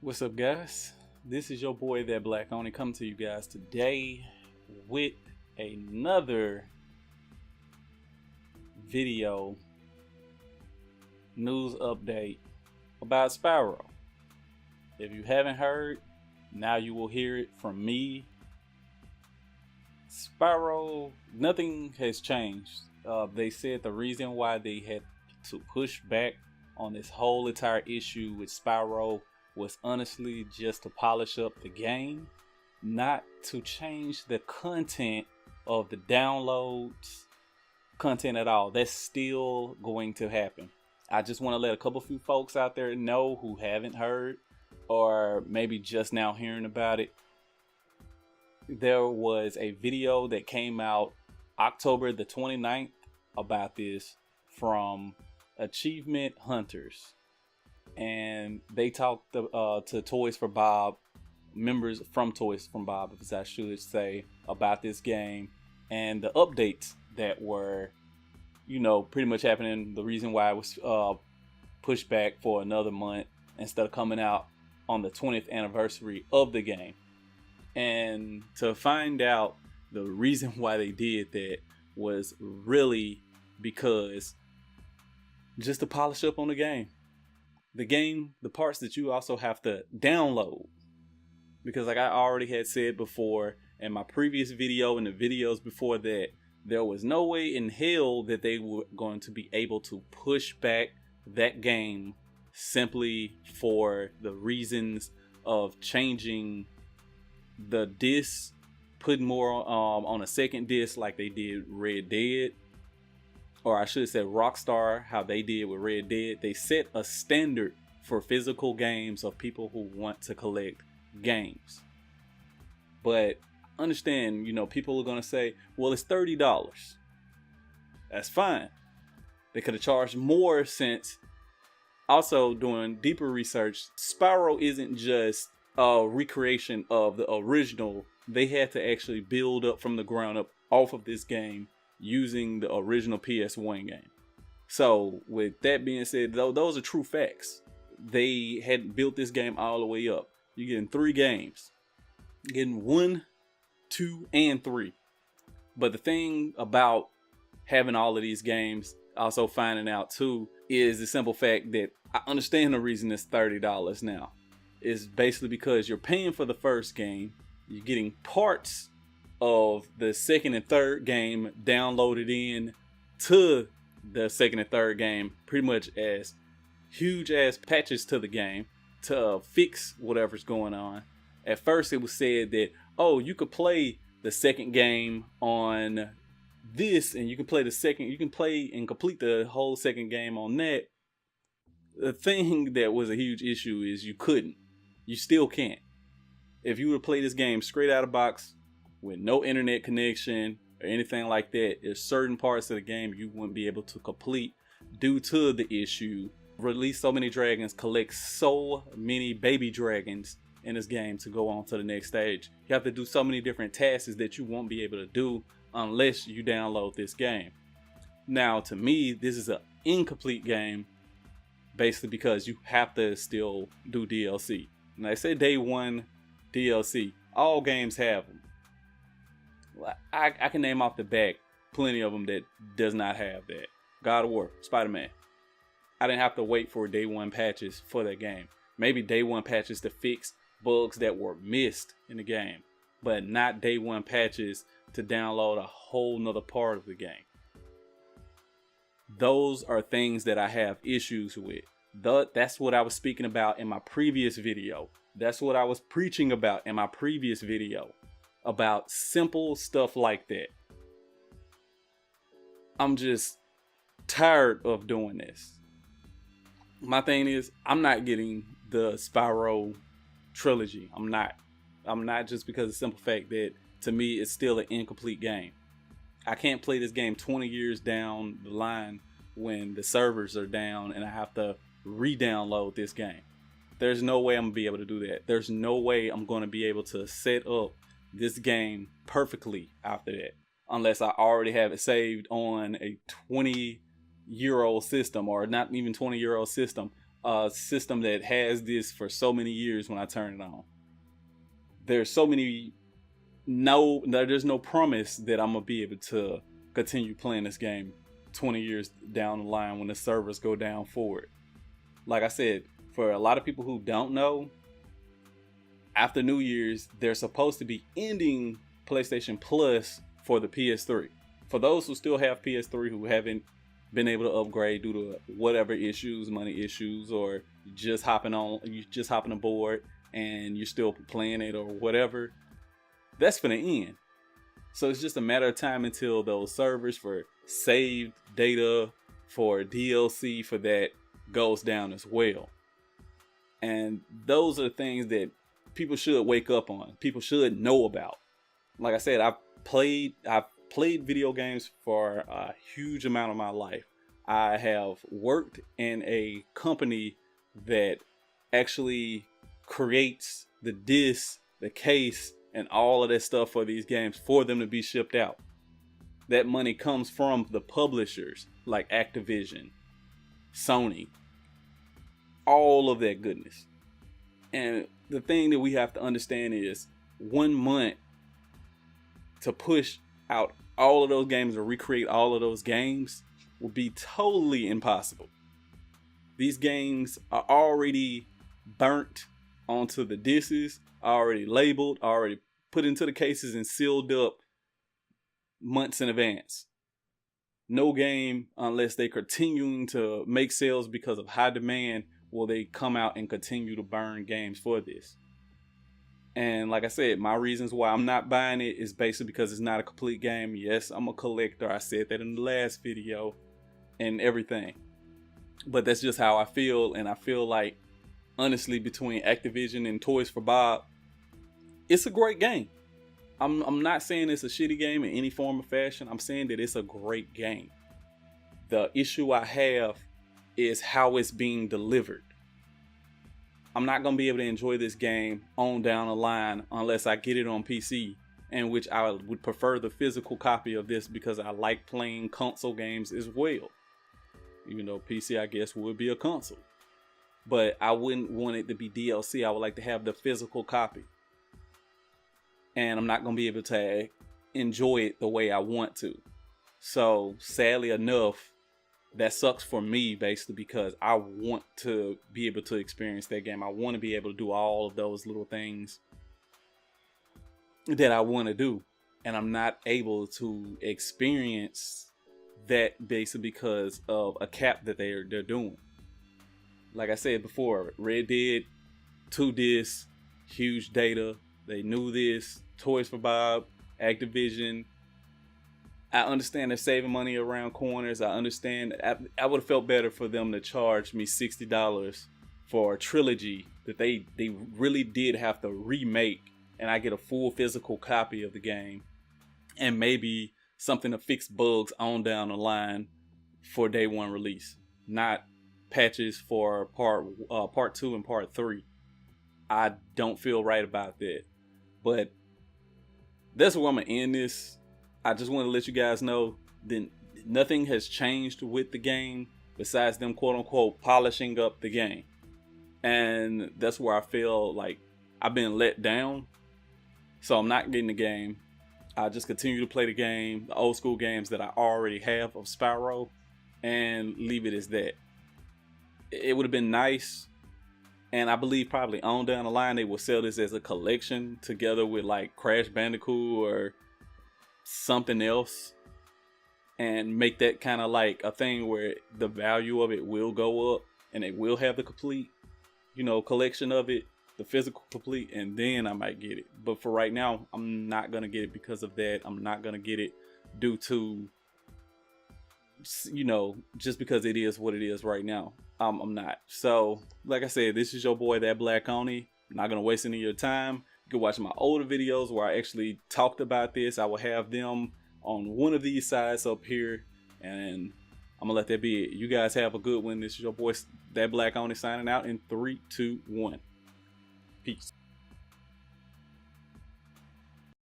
What's up, guys? This is your boy That Black Only coming to you guys today with another video news update about Spyro. If you haven't heard, now you will hear it from me. Spyro, nothing has changed. They said the reason why they had to push back on this whole entire issue with Spyro was honestly just to polish up the game, not to change the content of the downloads content at all. That's still going to happen. I just want to let a few folks out there know who haven't heard or maybe just now hearing about it. There was a video that came out October the 29th about this from Achievement Hunters, and they talked to Toys for Bob, members from Toys for Bob, as I should say, about this game and the updates that were, pretty much happening. The reason why it was pushed back for another month instead of coming out on the 20th anniversary of the game. And to find out the reason why they did that was really because just to polish up on the game. The parts that you also have to download. Because like I already had said before in my previous video and the videos before that, there was no way in hell that they were going to be able to push back that game simply for the reasons of changing the disc, putting more on a second disc like they did Red Dead. Or I should have said Rockstar, how they did with Red Dead. They set a standard for physical games of people who want to collect games. But understand, people are going to say, well, it's $30. That's fine. They could have charged more, since also doing deeper research, Spyro isn't just a recreation of the original. They had to actually build up from the ground up off of this game using the original PS1 game. So with that being said, those are true facts. They had built this game all the way up. You're getting 3 games. You're getting 1, 2, and 3. But the thing about having all of these games, also finding out too, is the simple fact that I understand the reason it's $30 now. It's basically because you're paying for the first game. You're getting parts of the second and third game downloaded in to the second and third game, pretty much as huge ass patches to the game to fix whatever's going on. At first it was said that, oh, you could play the second game on this, and you can play and complete the whole second game on that. The thing that was a huge issue is you couldn't. You still can't. If you were to play this game straight out of box with no internet connection or anything like that, there's certain parts of the game you wouldn't be able to complete due to the issue. Release so many dragons, collect so many baby dragons in this game to go on to the next stage. You have to do so many different tasks that you won't be able to do unless you download this game. Now, to me, this is an incomplete game, basically because you have to still do DLC. And I say day one DLC. All games have them. I can name off the back plenty of them that does not have that. God of War, Spider-Man. I didn't have to wait for day one patches for that game. Maybe day one patches to fix bugs that were missed in the game, but not day one patches to download a whole nother part of the game. Those are things that I have issues with. That's what I was speaking about in my previous video. That's what I was preaching about in my previous video. About simple stuff like that. I'm just tired of doing this. My thing is, I'm not getting the Spyro trilogy. I'm not, just because of the simple fact that to me it's still an incomplete game. I can't play this game 20 years down the line when the servers are down and I have to re-download this game. There's no way I'm gonna be able to do that. There's no way I'm gonna be able to set up this game perfectly after that, unless I already have it saved on a 20-year-old system, or not even 20-year-old system, system that has this for so many years when I turn it on. There's so many, there's no promise that I'm gonna be able to continue playing this game 20 years down the line when the servers go down for it. Like I said, for a lot of people who don't know, after New Year's, they're supposed to be ending PlayStation Plus for the PS3. For those who still have PS3 who haven't been able to upgrade due to whatever issues, money issues, or you just hopping aboard and you're still playing it or whatever, that's gonna end. So it's just a matter of time until those servers for saved data, for DLC, for that goes down as well. And those are things that people should wake up on. People should know about. Like I said, I've played video games for a huge amount of my life. I have worked in a company that actually creates the disc, the case, and all of that stuff for these games for them to be shipped out. That money comes from the publishers like Activision, Sony, all of that goodness. And the thing that we have to understand is 1 month to push out all of those games or recreate all of those games would be totally impossible. These games are already burnt onto the discs, already labeled, already put into the cases and sealed up months in advance. No game, unless they're continuing to make sales because of high demand, will they come out and continue to burn games for this. And like I said, my reasons why I'm not buying it is basically because it's not a complete game. Yes, I'm a collector. I said that in the last video and everything. But that's just how I feel. And I feel like, honestly, between Activision and Toys for Bob, it's a great game. I'm not saying it's a shitty game in any form or fashion. I'm saying that it's a great game. The issue I have is how it's being delivered. I'm not going to be able to enjoy this game on down the line unless I get it on PC, in which I would prefer the physical copy of this because I like playing console games as well. Even though PC, I guess, would be a console. But I wouldn't want it to be DLC. I would like to have the physical copy. And I'm not going to be able to enjoy it the way I want to. So, sadly enough, that sucks for me basically because I want to be able to experience that game. I want to be able to do all of those little things that I want to do. And I'm not able to experience that basically because of a cap that they're doing. Like I said before, Red Dead, 2 discs, huge data. They knew this. Toys for Bob, Activision. I understand they're saving money around corners. I understand. I would have felt better for them to charge me $60 for a trilogy that they really did have to remake, and I get a full physical copy of the game, and maybe something to fix bugs on down the line for day 1 release, not patches for part 2 and part 3. I don't feel right about that, but that's where I'm gonna end this. I just want to let you guys know that nothing has changed with the game besides them quote unquote polishing up the game. And that's where I feel like I've been let down. So I'm not getting the game. I just continue to play the game, the old school games that I already have of Spyro, and leave it as that. It would have been nice, and I believe probably on down the line they will sell this as a collection together with like Crash Bandicoot or something else, and make that kind of like a thing where the value of it will go up and they will have the complete, collection of it, the physical complete, and then I might get it. But for right now, I'm not gonna get it because of that. I'm not gonna get it due to, just because it is what it is right now. I'm not. So like I said, this is your boy, That Black Oni. I'm not gonna waste any of your time. You can watch my older videos where I actually talked about this. I will have them on one of these sides up here, and I'm gonna let that be it. You guys have a good one. This is your boy, That Black Oni, signing out in 3, 2, 1. Peace.